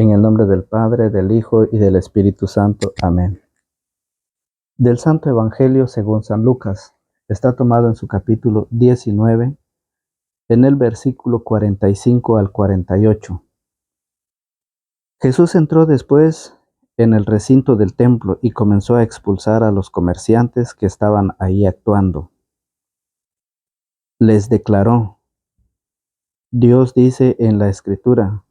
En el nombre del Padre, del Hijo y del Espíritu Santo. Amén. Del Santo Evangelio según San Lucas. Está tomado en su capítulo 19, en el versículo 45 al 48. Jesús entró después en el recinto del templo y comenzó a expulsar a los comerciantes que estaban ahí actuando. Les declaró: Dios dice en la Escritura: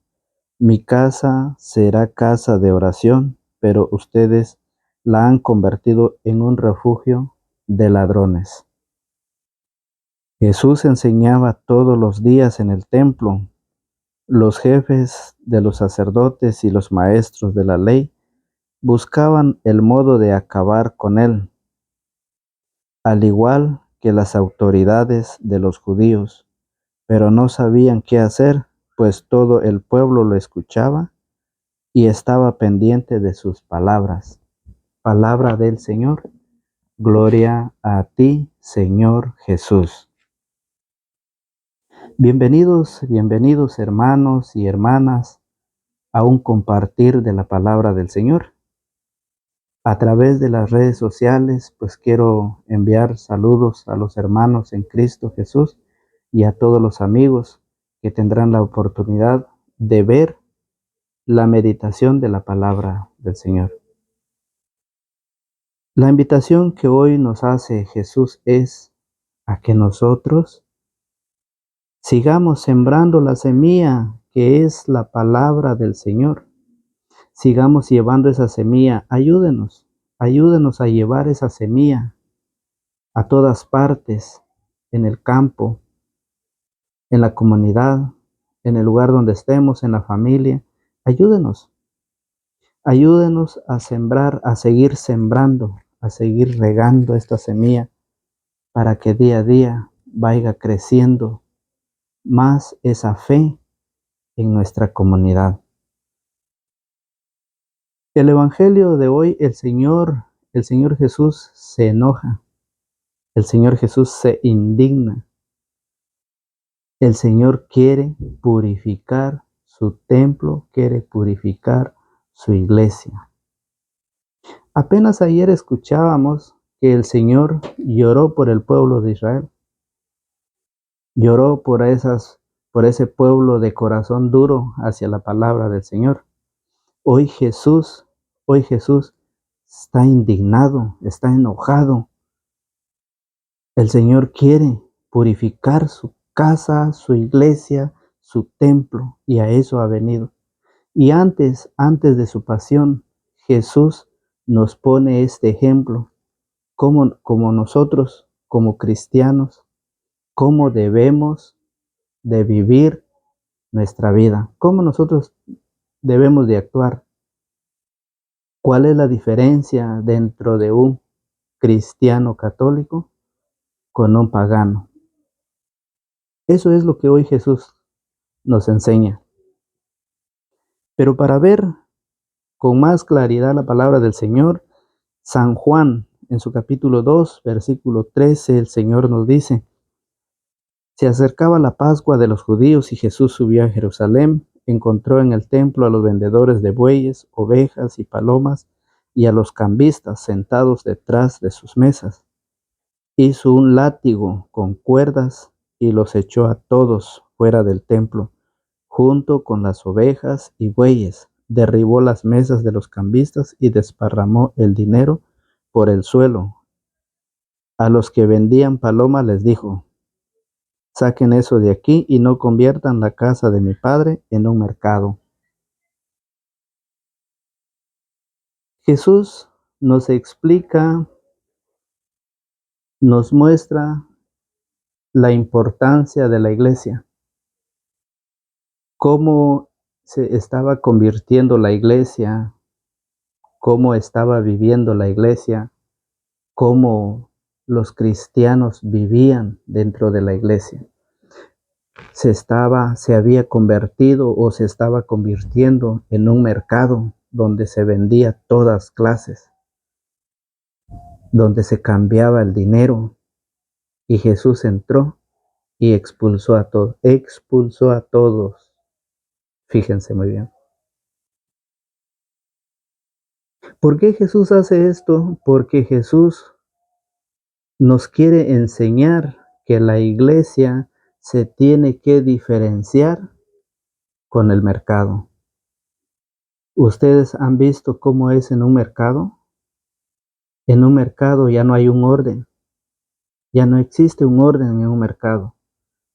mi casa será casa de oración, pero ustedes la han convertido en un refugio de ladrones. Jesús enseñaba todos los días en el templo. Los jefes de los sacerdotes y los maestros de la ley buscaban el modo de acabar con él, al igual que las autoridades de los judíos, pero no sabían qué hacer, pues todo el pueblo lo escuchaba y estaba pendiente de sus palabras. Palabra del Señor. Gloria a ti, Señor Jesús. Bienvenidos hermanos y hermanas a un compartir de la palabra del Señor. A través de las redes sociales, pues quiero enviar saludos a los hermanos en Cristo Jesús y a todos los amigos que tendrán la oportunidad de ver la meditación de la palabra del Señor. La invitación que hoy nos hace Jesús es a que nosotros sigamos sembrando la semilla que es la palabra del Señor. Sigamos llevando esa semilla. Ayúdenos a llevar esa semilla a todas partes, en el campo, en la comunidad, en el lugar donde estemos, en la familia. Ayúdenos a sembrar, a seguir sembrando, a seguir regando esta semilla para que día a día vaya creciendo más esa fe en nuestra comunidad. El Evangelio de hoy, el Señor Jesús se enoja, el Señor Jesús se indigna, el Señor quiere purificar su templo, quiere purificar su iglesia. Apenas ayer escuchábamos que el Señor lloró por el pueblo de Israel, lloró por ese pueblo de corazón duro hacia la palabra del Señor. Hoy Jesús está indignado, está enojado. El Señor quiere purificar su casa, su iglesia, su templo, y a eso ha venido. Y antes de su pasión, Jesús nos pone este ejemplo, como nosotros, como cristianos, cómo debemos de vivir nuestra vida, cómo nosotros debemos de actuar. ¿Cuál es la diferencia dentro de un cristiano católico con un pagano? Eso es lo que hoy Jesús nos enseña. Pero para ver con más claridad la palabra del Señor, San Juan, en su capítulo 2, versículo 13, el Señor nos dice: se acercaba la Pascua de los judíos y Jesús subió a Jerusalén. Encontró en el templo a los vendedores de bueyes, ovejas y palomas y a los cambistas sentados detrás de sus mesas. Hizo un látigo con cuerdas y los echó a todos fuera del templo, junto con las ovejas y bueyes. Derribó las mesas de los cambistas y desparramó el dinero por el suelo. A los que vendían palomas les dijo: saquen eso de aquí y no conviertan la casa de mi Padre en un mercado. Jesús nos explica, nos muestra la importancia de la iglesia, cómo se estaba convirtiendo la iglesia, cómo estaba viviendo la iglesia, cómo los cristianos vivían dentro de la iglesia. Se había convertido o se estaba convirtiendo en un mercado donde se vendía todas clases, donde se cambiaba el dinero, y Jesús entró y expulsó a todos. Fíjense muy bien. ¿Por qué Jesús hace esto? Porque Jesús nos quiere enseñar que la iglesia se tiene que diferenciar con el mercado. ¿Ustedes han visto cómo es en un mercado? En un mercado ya no hay un orden, ya no existe un orden en un mercado.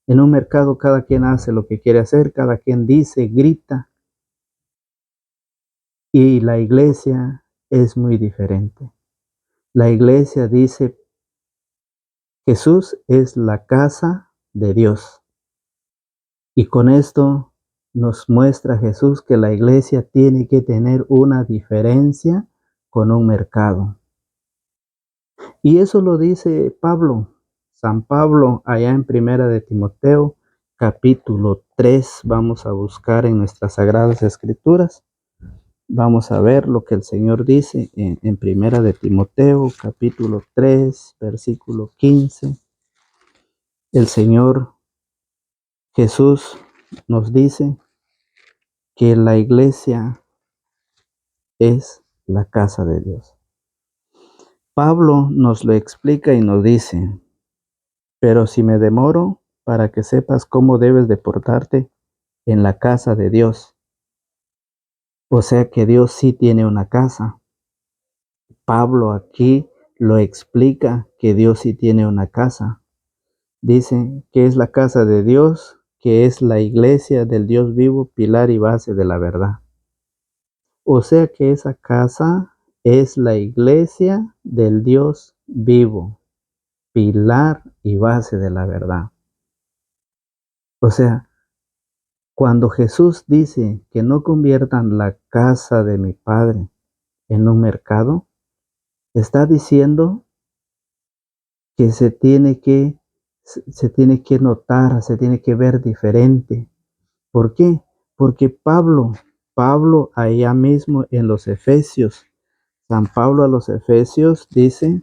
En un mercado cada quien hace lo que quiere hacer, cada quien dice, grita, y la iglesia es muy diferente. La iglesia dice, Jesús es la casa de Dios. Y con esto nos muestra Jesús que la iglesia tiene que tener una diferencia con un mercado. Y eso lo dice Pablo, San Pablo, allá en Primera de Timoteo, capítulo 3. Vamos a buscar en nuestras Sagradas Escrituras. Vamos a ver lo que el Señor dice en Primera de Timoteo, capítulo 3, versículo 15. El Señor Jesús nos dice que la iglesia es la casa de Dios. Pablo nos lo explica y nos dice, pero si me demoro, para que sepas cómo debes de portarte en la casa de Dios. O sea que Dios sí tiene una casa. Pablo aquí lo explica que Dios sí tiene una casa. Dice que es la casa de Dios, que es la iglesia del Dios vivo, pilar y base de la verdad. O sea que esa casa es la iglesia del Dios vivo, pilar y base de la verdad. O sea, cuando Jesús dice que no conviertan la casa de mi Padre en un mercado, está diciendo que se tiene que notar, se tiene que ver diferente. ¿Por qué? Porque Pablo allá mismo en los Efesios, San Pablo a los Efesios dice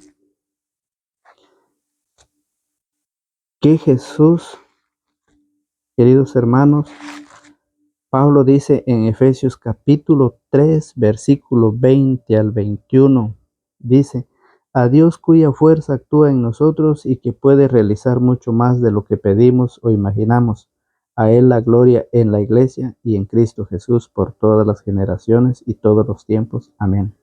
que Jesús, queridos hermanos, Pablo dice en Efesios capítulo 3, versículo 20 al 21, dice, a Dios cuya fuerza actúa en nosotros y que puede realizar mucho más de lo que pedimos o imaginamos. A Él la gloria en la iglesia y en Cristo Jesús por todas las generaciones y todos los tiempos. Amén.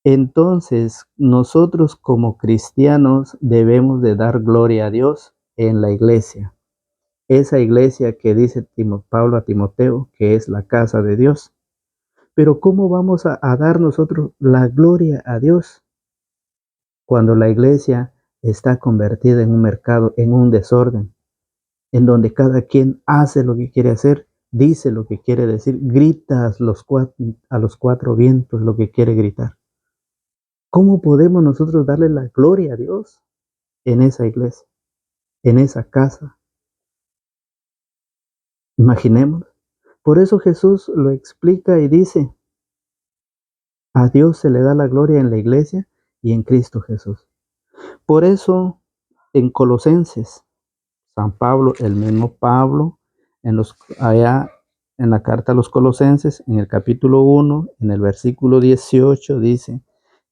Entonces, nosotros como cristianos debemos de dar gloria a Dios en la iglesia. Esa iglesia que dice Pablo a Timoteo, que es la casa de Dios. Pero ¿cómo vamos a dar nosotros la gloria a Dios cuando la iglesia está convertida en un mercado, en un desorden, en donde cada quien hace lo que quiere hacer, dice lo que quiere decir, grita a los cuatro vientos lo que quiere gritar? ¿Cómo podemos nosotros darle la gloria a Dios en esa iglesia, en esa casa? Imaginemos. Por eso Jesús lo explica y dice, a Dios se le da la gloria en la iglesia y en Cristo Jesús. Por eso en Colosenses, San Pablo, el mismo Pablo, allá en la carta a los Colosenses, en el capítulo 1, en el versículo 18, dice,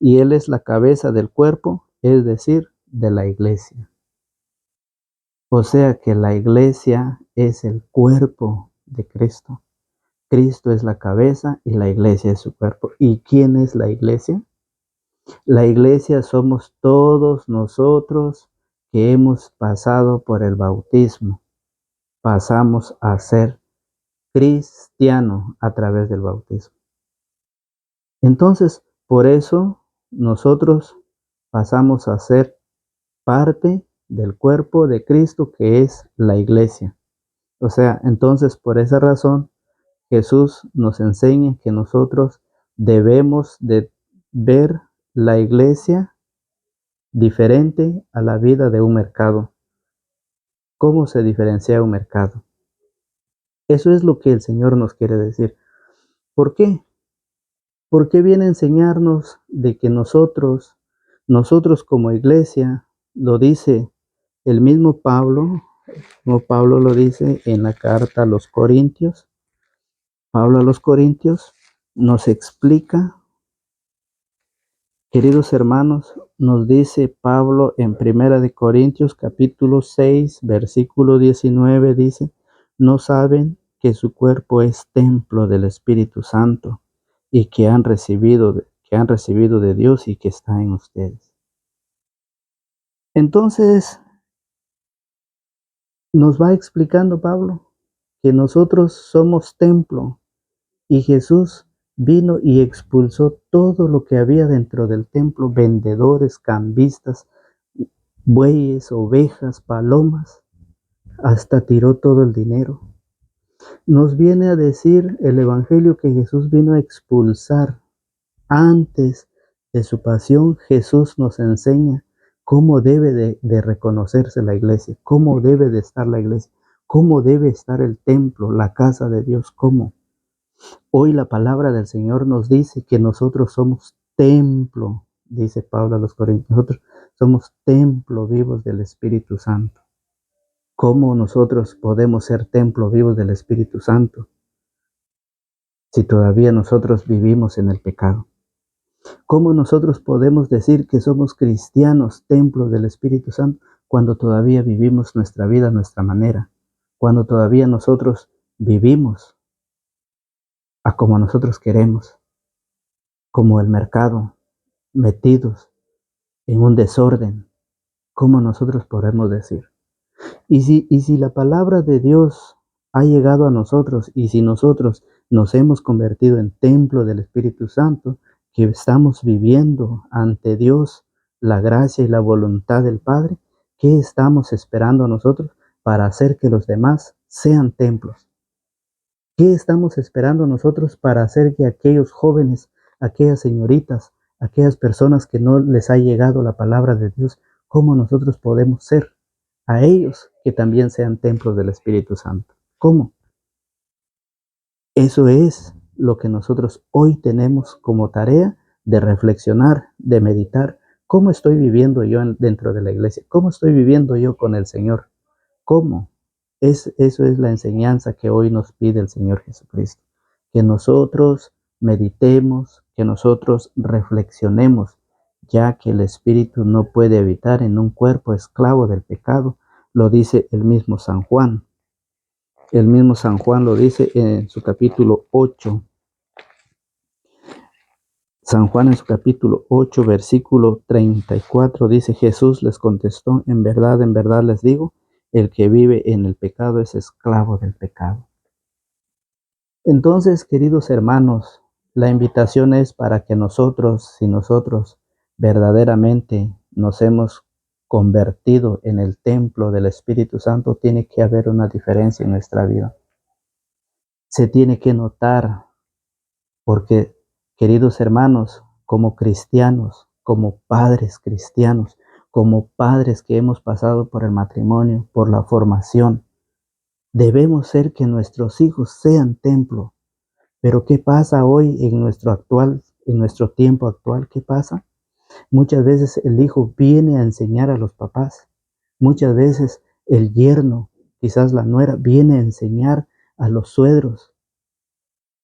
y Él es la cabeza del cuerpo, es decir, de la iglesia. O sea que la iglesia es el cuerpo de Cristo. Cristo es la cabeza y la iglesia es su cuerpo. ¿Y quién es la iglesia? La iglesia somos todos nosotros que hemos pasado por el bautismo. Pasamos a ser cristiano a través del bautismo. Entonces, por eso nosotros pasamos a ser parte del cuerpo de Cristo, que es la iglesia. O sea, entonces por esa razón Jesús nos enseña que nosotros debemos de ver la iglesia diferente a la vida de un mercado. ¿Cómo se diferencia un mercado? Eso es lo que el Señor nos quiere decir. ¿Por qué? Porque viene a enseñarnos de que nosotros como iglesia, lo dice el mismo Pablo, como Pablo lo dice en la carta a los Corintios, Pablo a los Corintios, nos explica, queridos hermanos, nos dice Pablo en Primera de Corintios capítulo 6, versículo 19, dice, ¿no saben que su cuerpo es templo del Espíritu Santo y que han recibido de Dios y que está en ustedes? Entonces, nos va explicando Pablo que nosotros somos templo y Jesús vino y expulsó todo lo que había dentro del templo, vendedores, cambistas, bueyes, ovejas, palomas, hasta tiró todo el dinero. Nos viene a decir el Evangelio que Jesús vino a expulsar. Antes de su pasión, Jesús nos enseña cómo debe de reconocerse la iglesia, cómo debe de estar la iglesia, cómo debe estar el templo, la casa de Dios, cómo. Hoy la palabra del Señor nos dice que nosotros somos templo, dice Pablo a los Corintios, nosotros somos templo vivos del Espíritu Santo. ¿Cómo nosotros podemos ser templo vivos del Espíritu Santo si todavía nosotros vivimos en el pecado? ¿Cómo nosotros podemos decir que somos cristianos, templo del Espíritu Santo, cuando todavía vivimos nuestra vida a nuestra manera? Cuando todavía nosotros vivimos a como nosotros queremos, como el mercado, metidos en un desorden. ¿Cómo nosotros podemos decir? Y si la palabra de Dios ha llegado a nosotros y si nosotros nos hemos convertido en templo del Espíritu Santo, que estamos viviendo ante Dios la gracia y la voluntad del Padre, ¿qué estamos esperando nosotros para hacer que los demás sean templos? ¿Qué estamos esperando nosotros para hacer que aquellos jóvenes, aquellas señoritas, aquellas personas que no les ha llegado la palabra de Dios, cómo nosotros podemos ser a ellos que también sean templos del Espíritu Santo? ¿Cómo? Eso es lo que nosotros hoy tenemos como tarea de reflexionar, de meditar. ¿Cómo estoy viviendo yo dentro de la iglesia? ¿Cómo estoy viviendo yo con el Señor? ¿Cómo? Eso es la enseñanza que hoy nos pide el Señor Jesucristo. Que nosotros meditemos, que nosotros reflexionemos, ya que el Espíritu no puede habitar en un cuerpo esclavo del pecado. Lo dice el mismo San Juan. El mismo San Juan lo dice en su capítulo 8. San Juan en su capítulo 8, versículo 34 dice, Jesús les contestó, en verdad les digo, el que vive en el pecado es esclavo del pecado. Entonces, queridos hermanos, la invitación es para que nosotros, si nosotros verdaderamente nos hemos convertido en el templo del Espíritu Santo, tiene que haber una diferencia en nuestra vida. Se tiene que notar, porque, queridos hermanos, como cristianos, como padres cristianos, como padres que hemos pasado por el matrimonio, por la formación, debemos ser que nuestros hijos sean templo. Pero ¿qué pasa hoy en nuestro tiempo actual? ¿Qué pasa? Muchas veces el hijo viene a enseñar a los papás. Muchas veces el yerno, quizás la nuera, viene a enseñar a los suegros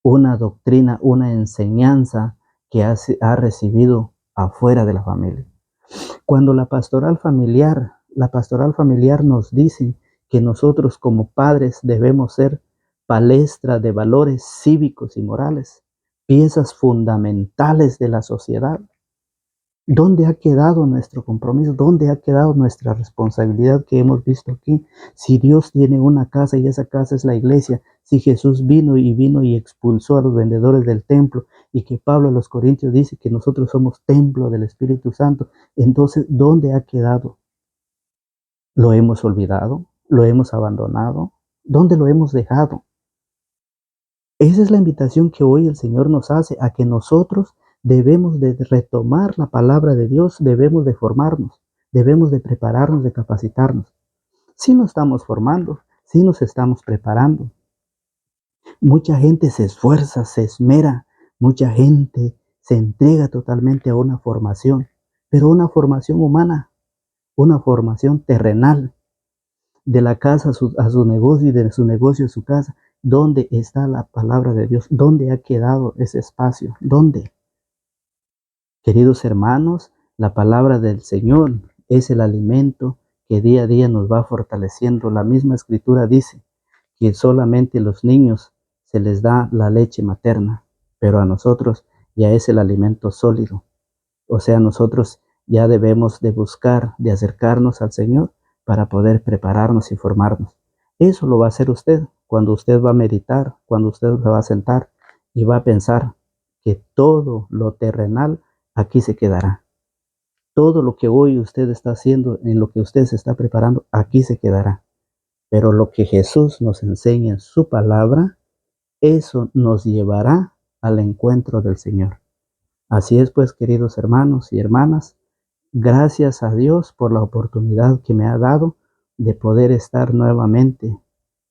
una doctrina, una enseñanza que ha recibido afuera de la familia. Cuando la pastoral familiar nos dice que nosotros como padres debemos ser palestra de valores cívicos y morales, piezas fundamentales de la sociedad. ¿Dónde ha quedado nuestro compromiso? ¿Dónde ha quedado nuestra responsabilidad que hemos visto aquí? Si Dios tiene una casa y esa casa es la iglesia, si Jesús vino y expulsó a los vendedores del templo y que Pablo a los Corintios dice que nosotros somos templo del Espíritu Santo, entonces, ¿dónde ha quedado? ¿Lo hemos olvidado? ¿Lo hemos abandonado? ¿Dónde lo hemos dejado? Esa es la invitación que hoy el Señor nos hace, a que nosotros debemos de retomar la palabra de Dios, debemos de formarnos, debemos de prepararnos, de capacitarnos. Sí nos estamos formando, sí nos estamos preparando. Mucha gente se esfuerza, se esmera, mucha gente se entrega totalmente a una formación, pero una formación humana, una formación terrenal, de la casa a su negocio y de su negocio a su casa. ¿Dónde está la palabra de Dios? ¿Dónde ha quedado ese espacio? ¿Dónde? Queridos hermanos, la palabra del Señor es el alimento que día a día nos va fortaleciendo. La misma escritura dice que solamente a los niños se les da la leche materna, pero a nosotros ya es el alimento sólido. O sea, nosotros ya debemos de buscar, de acercarnos al Señor para poder prepararnos y formarnos. Eso lo va a hacer usted cuando usted va a meditar, cuando usted se va a sentar y va a pensar que todo lo terrenal aquí se quedará. Todo lo que hoy usted está haciendo, en lo que usted se está preparando, aquí se quedará. Pero lo que Jesús nos enseña en su palabra, eso nos llevará al encuentro del Señor. Así es pues, queridos hermanos y hermanas, gracias a Dios por la oportunidad que me ha dado de poder estar nuevamente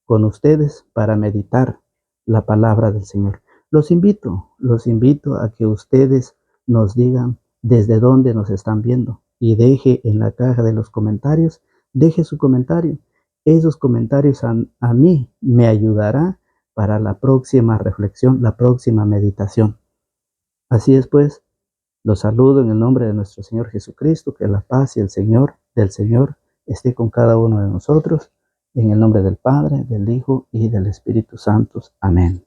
con ustedes para meditar la palabra del Señor. Los invito a que ustedes nos digan desde dónde nos están viendo y deje en la caja de los comentarios, deje su comentario. Esos comentarios a mí me ayudará para la próxima reflexión, la próxima meditación. Así es pues, los saludo en el nombre de nuestro Señor Jesucristo, que la paz y el Señor del Señor esté con cada uno de nosotros, en el nombre del Padre, del Hijo y del Espíritu Santo. Amén.